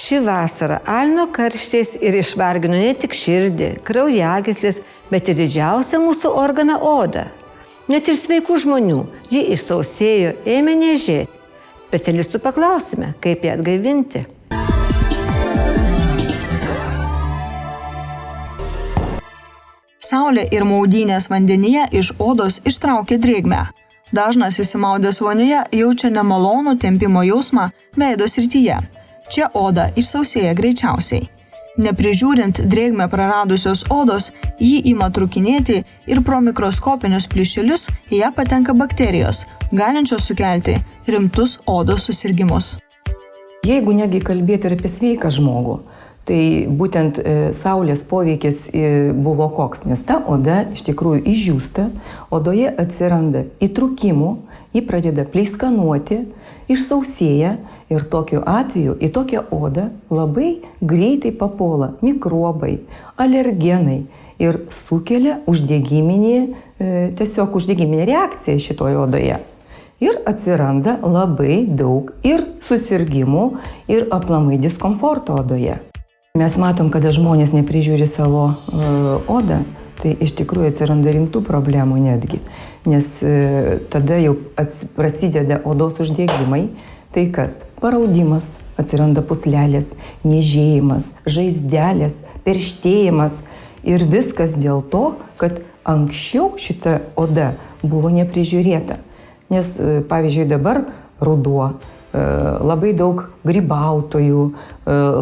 Ši vasara alino karščiais ir išvargino ne tik širdį, kraujagyslės, bet ir didžiausią mūsų organą odą. Net ir sveikų žmonių ji išsausėjo, ėmė niežėti. Specialistų paklausime, kaip ją atgaivinti. Saulė ir maudynės vandenyje iš odos ištraukia drėgmę. Dažnas įsimaudęs vonioje jaučia nemalonų tempimo jausmą veido srityje. Čia oda išsausėja greičiausiai. Neprižiūrint drėgmę praradusios odos, ji ima trūkinėti ir pro mikroskopinius plyšelius į ją patenka bakterijos, galinčios sukelti rimtus odos susirgimus. Jeigu negi kalbėti ir apie sveiką žmogų, tai būtent saulės poveikis buvo koks, nes ta oda iš tikrųjų išdžiūsta, odoje atsiranda įtrūkimų, ji pradeda pleiskanuoti, išsausėja ir tokiu atveju į tokią odą labai greitai papuola mikrobai, alergenai ir sukelia uždegiminę reakciją šitoje odoje. Ir atsiranda labai daug ir susirgimų, ir aplamai diskomforto odoje. Mes matom, kada žmonės neprižiūri savo odą, tai iš tikrųjų atsiranda rimtų problemų netgi. Nes tada jau prasideda odos uždegimai, tai kas? Paraudimas, atsiranda pūslelės, niežėjimas, žaizdelės, perštėjimas. Ir viskas dėl to, kad anksčiau šita oda buvo neprižiūrėta. Nes, pavyzdžiui, dabar ruduo, labai daug grybautojų,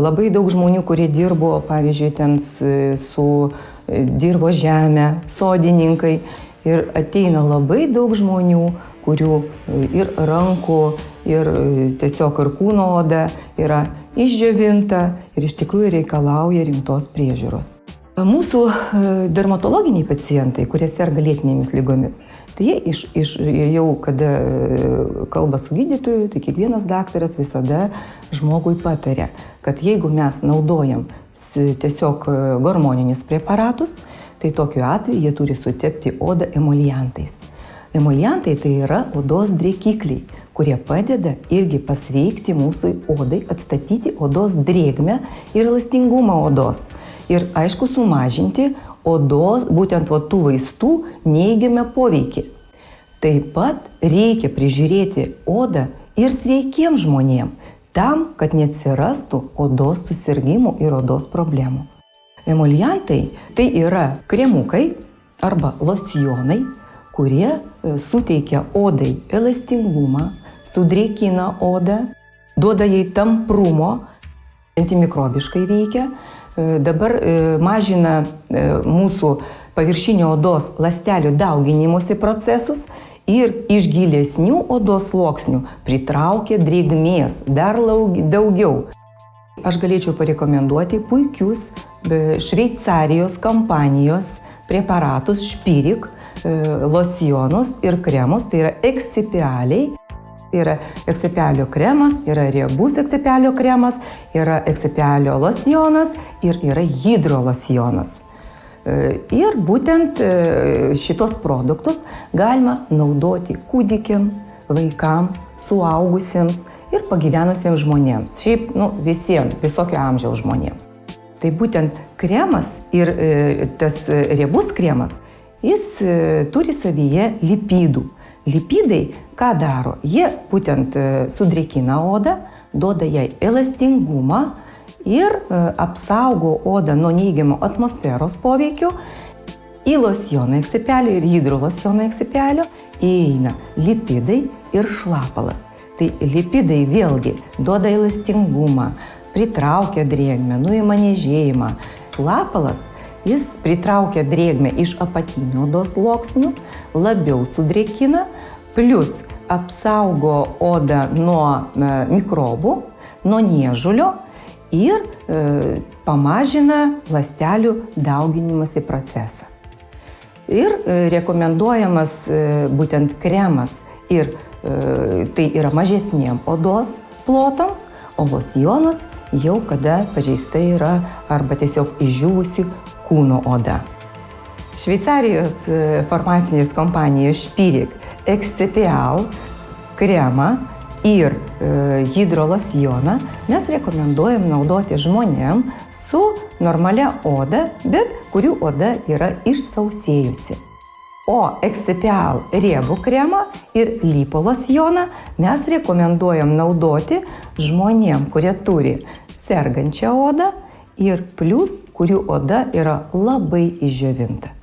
labai daug žmonių, kurie dirbo, pavyzdžiui, ten su dirbo žemę, sodininkai. Ir ateina labai daug žmonių, kurių ir rankų, ir tiesiog ir kūno oda yra išdžiovinta ir iš tikrųjų reikalauja rimtos priežiūros. Mūsų dermatologiniai pacientai, kurie serga lėtinėmis ligomis, tai jie jau, kada kalba su gydytoju, tai kiekvienas daktaras visada žmogui pataria, kad jeigu mes naudojam tiesiog hormoninius preparatus, tai tokiu atveju jie turi sutepti odą emoliantais. Emoliantai tai yra odos drėkikliai, kurie padeda irgi pasveikti mūsų odai, atstatyti odos drėgmę ir elastingumą odos. Ir aišku, sumažinti odos, būtent tų vaistų neigiamą poveikį. Taip pat reikia prižiūrėti odą ir sveikiems žmonėms, tam, kad neatsirastų odos susirgimų ir odos problemų. Emoliantai tai yra kremukai arba losjonai, kurie suteikia odai elastingumą, sudrėkina odą, duoda jai tamprumo, antimikrobiškai veikia. Dabar mažina mūsų paviršinio odos ląstelių dauginimosi procesus ir iš gilesnių odos sluoksnių pritraukia drėgmės dar daugiau. Aš galėčiau parekomenduoti puikius Šveicarijos kompanijos preparatus Špirik, losjonus ir kremus, tai yra Eksipialiai. Yra Eksipialio kremas, yra riebus Eksipialio kremas, yra Eksipialio losjonas ir yra hidrolosjonas. Ir būtent šitos produktus galima naudoti kūdikiam, vaikam, suaugusiems ir pagyvenusiems žmonėms. Šiaip visiems, visokio amžiaus žmonėms. Tai būtent kremas ir tas riebus kremas, jis turi savyje lipidų. Lipidai ką daro? Jie būtent sudrėkina odą, duoda jai elastingumą ir apsaugo odą nuo neigiamo atmosferos poveikio. Į losjoną Eksipialio ir hidrolosjoną Eksipialio įeina lipidai ir šlapalas. Tai lipidai vėlgi duoda elastingumą, pritraukia drėgmę, nuima niežėjimą. Šlapalas jis pritraukia drėgmę iš apatinių odos sluoksnių, labiau sudrėkina, plus apsaugo odą nuo mikrobų, nuo niežulio ir pamažina ląstelių dauginimosi procesą. Ir rekomenduojamas būtent kremas ir tai yra mažesniem odos plotams, o losjonas jau kada pažeista yra arba tiesiog išdžiūvusi kūno oda. Šveicarijos farmacinės kompanijos Špirik Eksipial kremą ir hidrolosjoną mes rekomenduojam naudoti žmonėm su normalia oda, bet kurių oda yra išsausėjusi. O Exipial riebų kremą ir lipolosjoną mes rekomenduojam naudoti žmonėm, kurie turi sergančią odą ir plus, kurių oda yra labai išdžiovinta.